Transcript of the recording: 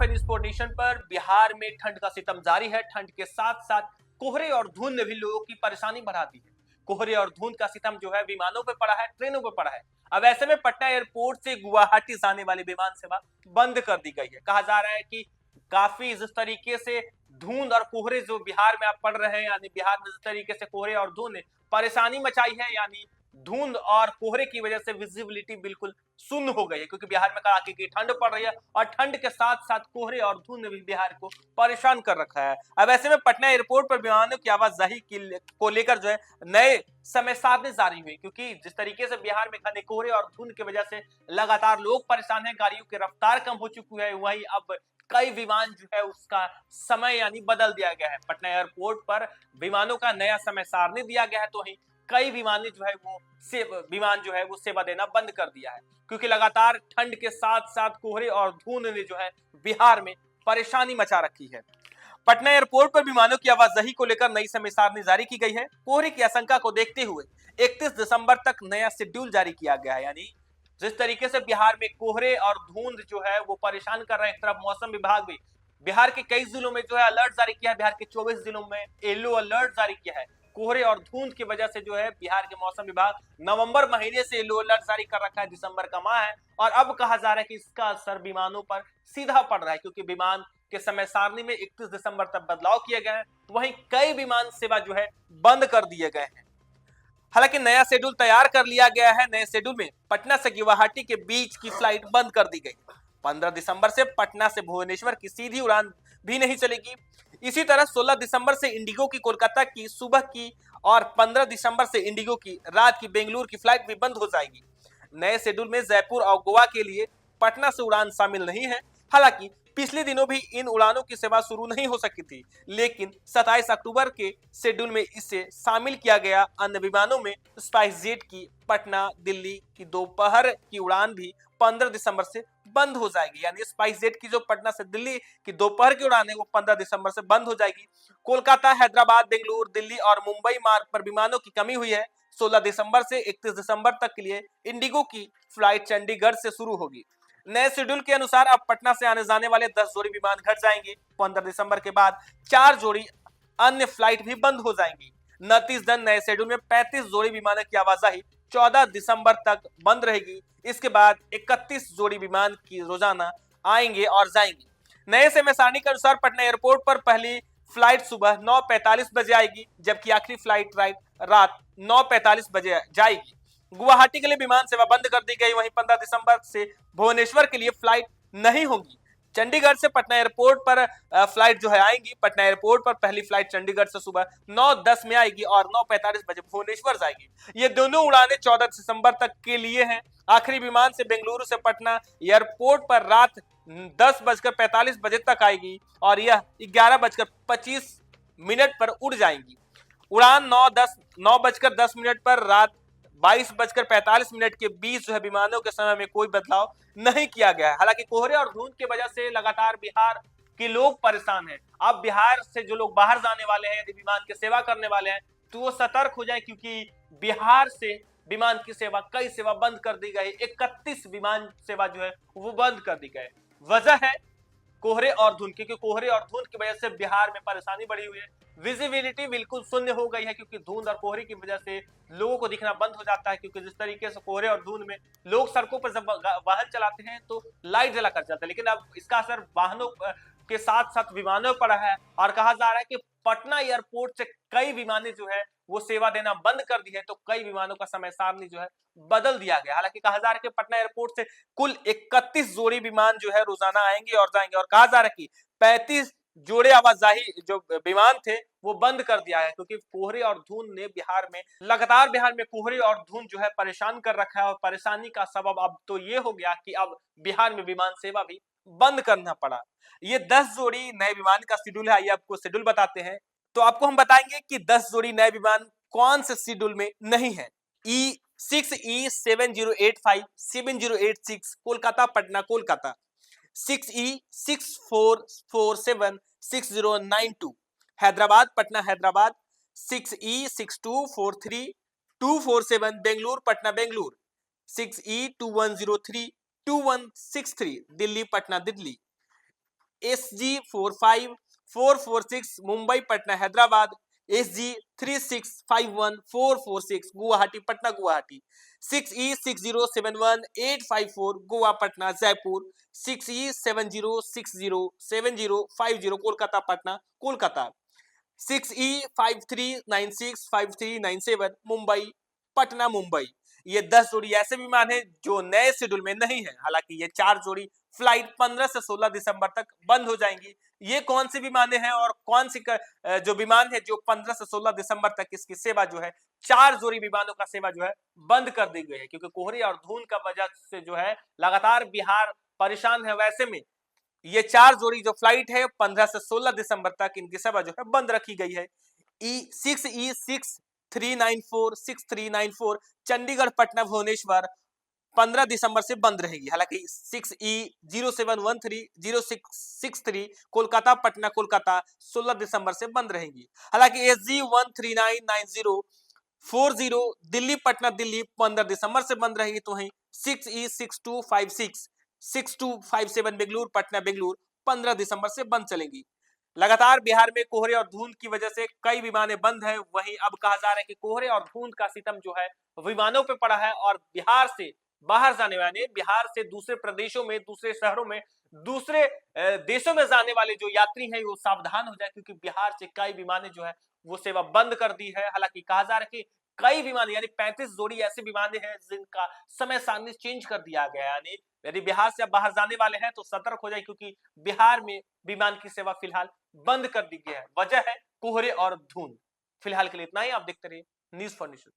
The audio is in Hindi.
पर इस पोजीशन पर बिहार में ठंड का सितम जारी है। ठंड के साथ साथ कोहरे और धुंध ने भी लोगों की परेशानी बढ़ा दी है। कोहरे और धुंध का सितम जो है विमानों पे पड़ा है, ट्रेनों पे पड़ा है। अब ऐसे में पटना एयरपोर्ट से गुवाहाटी जाने वाली विमान सेवा बंद कर दी गई है। कहा जा रहा है कि काफी जिस तरीके से धुंध और कोहरे जो बिहार में आप पड़ रहे हैं, यानी बिहार में जिस तरीके से कोहरे और धुंध ने परेशानी मचाई है, यानी धुंध और कोहरे की वजह से विजिबिलिटी बिल्कुल शून्य हो गई है, क्योंकि बिहार में कड़ाके की ठंड पड़ रही है और ठंड के साथ साथ कोहरे और धुंध ने भी बिहार को परेशान कर रखा है। अब ऐसे में पटना एयरपोर्ट पर विमानों की आवाजाही को लेकर जो है नए समय सारणी जारी हुई, क्योंकि जिस तरीके से बिहार में घने कोहरे और धुंध की वजह से लगातार लोग परेशान हैं, गाड़ियों की रफ्तार कम हो चुकी है, वहीं अब कई विमान जो है उसका समय यानी बदल दिया गया है। पटना एयरपोर्ट पर विमानों का नया समय सारणी दिया गया है, तो वहीं कई विमानी जो है वो विमान जो है वो सेवा देना बंद कर दिया है, क्योंकि लगातार ठंड के साथ साथ कोहरे और धुंध ने जो है बिहार में परेशानी मचा रखी है। पटना एयरपोर्ट पर विमानों की आवाजाही को लेकर नई समय सारणी जारी की गई है। कोहरे की आशंका को देखते हुए 31 दिसंबर तक नया शेड्यूल जारी किया गया है। यानी जिस तरीके से बिहार में कोहरे और धुंध जो है वो परेशान कर रहे हैं, एक तरफ मौसम विभाग भी बिहार के कई जिलों में जो है अलर्ट जारी किया है। बिहार के 24 जिलों में येलो अलर्ट जारी किया है। कोहरे और धुंध की वजह से जो है बिहार के मौसम विभाग नवंबर महीने से येलो अलर्ट जारी कर रखा है, दिसंबर का माह है, और अब कहा जा रहा है कि इसका असर विमानों पर सीधा पड़ रहा है, क्योंकि विमान के समय सारणी में 31 दिसंबर तक बदलाव किए गए हैं। वहीं कई विमान सेवा जो है बंद कर दिए गए हैं। हालांकि नया शेड्यूल तैयार कर लिया गया है। नए शेड्यूल में पटना से गुवाहाटी के बीच की फ्लाइट बंद कर दी गई। 15 दिसंबर से पटना से भुवनेश्वर की सीधी उड़ान भी नहीं चलेगी। इसी तरह 16 दिसंबर से इंडिगो की कोलकाता की सुबह की और 15 दिसंबर से इंडिगो की रात की बेंगलुरु की फ्लाइट भी बंद हो जाएगी। नए शेड्यूल में जयपुर और गोवा के लिए पटना से उड़ान शामिल नहीं है। हालांकि पिछले दिनों भी इन उड़ानों की सेवा शुरू नहीं हो सकी थी, लेकिन 27 अक्टूबर के शेड्यूल में इसे शामिल किया गया। अन्य विमानों में स्पाइस जेट की पटना दिल्ली की दोपहर की उड़ान भी 15 दिसंबर से बंद हो जाएगी। यानी स्पाइस जेट की जो पटना से दिल्ली की दोपहर की उड़ान है वो 15 दिसंबर से बंद हो जाएगी। कोलकाता, हैदराबाद, बेंगलुरु, दिल्ली और मुंबई मार्ग पर विमानों की कमी हुई है। 16 दिसंबर से 31 दिसंबर तक के लिए इंडिगो की फ्लाइट चंडीगढ़ से शुरू होगी। नए शेड्यूल के अनुसार अब पटना से आने जाने वाले 10 जोड़ी विमान घट जाएंगे। 15 दिसंबर के बाद 4 जोड़ी अन्य फ्लाइट भी बंद हो जाएंगी। नतीजतन नए शेड्यूल में 35 जोड़ी विमानों की आवाजाही 14 दिसंबर तक बंद रहेगी। इसके बाद 31 जोड़ी विमान की रोजाना आएंगे और जाएंगे। नए समय सारणी के अनुसार पटना एयरपोर्ट पर पहली फ्लाइट सुबह 9:45 बजे आएगी, जबकि आखिरी फ्लाइट रात 9:45 बजे जाएगी। गुवाहाटी के लिए विमान सेवा बंद कर दी गई। वहीं 15 दिसंबर से भुवनेश्वर के लिए फ्लाइट नहीं होगी। चंडीगढ़ से पटना एयरपोर्ट पर फ्लाइट जो है आएंगी। पटना एयरपोर्ट पर पहली फ्लाइट चंडीगढ़ से सुबह 9:10 में आएगी और 9:45 बजे भुवनेश्वर जाएगी। ये दोनों उड़ानें 14 दिसंबर तक के लिए हैं। आखिरी विमान से बेंगलुरु से पटना एयरपोर्ट पर रात 10:45 बजे तक आएगी और यह 11:25 पर उड़ जाएंगी। उड़ान 9:10 पर रात 22:45 के बीच जो है विमानों के समय में कोई बदलाव नहीं किया गया है। हालांकि कोहरे और धुंध की वजह से लगातार बिहार के लोग परेशान हैं। अब बिहार से जो लोग बाहर जाने वाले हैं, यदि विमान की सेवा करने वाले हैं, तो वो सतर्क हो जाए, क्योंकि बिहार से विमान की सेवा कई सेवा बंद कर दी गई। 31 विमान सेवा जो है वो बंद कर दी गई। वजह है कोहरे और धुंध, क्योंकि कोहरे और धुंध की वजह से बिहार में परेशानी बढ़ी हुई है। विजिबिलिटी बिल्कुल शून्य हो गई है, क्योंकि धुंध और कोहरे की वजह से लोगों को दिखना बंद हो जाता है। क्योंकि जिस तरीके से कोहरे और धुंध में लोग सड़कों पर जब वाहन चलाते हैं तो लाइट जला कर जाते हैं, लेकिन अब इसका असर वाहनों के साथ साथ विमानों पर है। और कहा जा रहा है कि पटना एयरपोर्ट से कई विमानें जो है वो सेवा देना बंद कर दी है, तो कई विमानों का समय सारणी जो है बदल दिया गया। हालांकि कहा जा रहा है कि पटना एयरपोर्ट से कुल 31 जोड़ी विमान जो है रोजाना आएंगे और जाएंगे, और कहा जा रहा है कि 35 जोड़े आवाजाही जो विमान थे वो बंद कर दिया है, क्योंकि कोहरे और धुंध ने बिहार में कोहरे और धुंध जो है परेशान कर रखा है। और परेशानी का सबब अब तो ये हो गया कि अब बिहार में विमान सेवा भी बंद करना पड़ा। ये 10 जोड़ी नए विमान का शेड्यूल है। आइए आपको शेड्यूल बताते हैं। तो आपको हम बताएंगे कि 10 जोड़ी नए विमान कौन से शेड्यूल में नहीं है। E6E7085 7086 Kolkata Patna Kolkata, 6E6447 6092 Hyderabad Patna Hyderabad, 6E6243 247 Bengaluru Patna Bengaluru, 6E2103 2163 Delhi Patna Delhi, SG45446 Mumbai Patna Hyderabad, SG3651446 Guwahati Patna Guwahati, 6E6071854 Goa Patna Jaipur, 6E70607050 Kolkata Patna Kolkata, 6E53965397 Mumbai Patna Mumbai. ये 10 जोड़ी ऐसे विमान हैं जो नए शेड्यूल में नहीं है। हालांकि ये 4 जोड़ी फ्लाइट 15 से 16 दिसंबर तक बंद हो जाएंगी। ये कौन सी विमानें हैं और कौन सी जो विमान है जो 15 से 16 दिसंबर तक इसकी सेवा जो है 4 जोड़ी विमानों का सेवा जो है बंद कर दी गई है, क्योंकि कोहरे और धुंध का वजह से जो है लगातार बिहार परेशान है। वैसे में ये 4 जोड़ी जो फ्लाइट है 15 से 16 दिसंबर तक इनकी सेवा जो है बंद रखी गई है। E6E6394 चंडीगढ़ पटना भुवनेश्वर 15 दिसंबर से बंद रहेगी। हालांकि 6E07130663 कोलकाता पटना कोलकाता 16 दिसंबर से बंद रहेगी। हालांकि SG1399040 दिल्ली पटना दिल्ली 15 दिसंबर से बंद रहेगी। तो वहीं 6E6257 बेंगलुरु पटना बेंगलुरु 15 दिसंबर से बंद चलेंगी। लगातार बिहार में कोहरे और धुंध की वजह से कई विमानें बंद है। वहीं अब कहा जा रहा है कि कोहरे और धुंध का सितम जो है विमानों पे पड़ा है और बिहार से बाहर जाने वाले, बिहार से दूसरे प्रदेशों में, दूसरे शहरों में, दूसरे देशों में जाने वाले जो यात्री हैं वो सावधान हो जाए, क्योंकि बिहार से कई विमानें जो है वो सेवा बंद कर दी है। हालांकि कहा जा रहा है कि कई विमान यानी 35 जोड़ी ऐसे विमानें हैं जिनका समय सारणी चेंज कर दिया गया है। यानी यदि बिहार से अब बाहर जाने वाले हैं तो सतर्क हो जाए, क्योंकि बिहार में विमान की सेवा फिलहाल बंद कर दी गई है। वजह है कोहरे और धुंध। फिलहाल के लिए इतना ही। आप देखते रहिए न्यूज़ फॉर नेशन।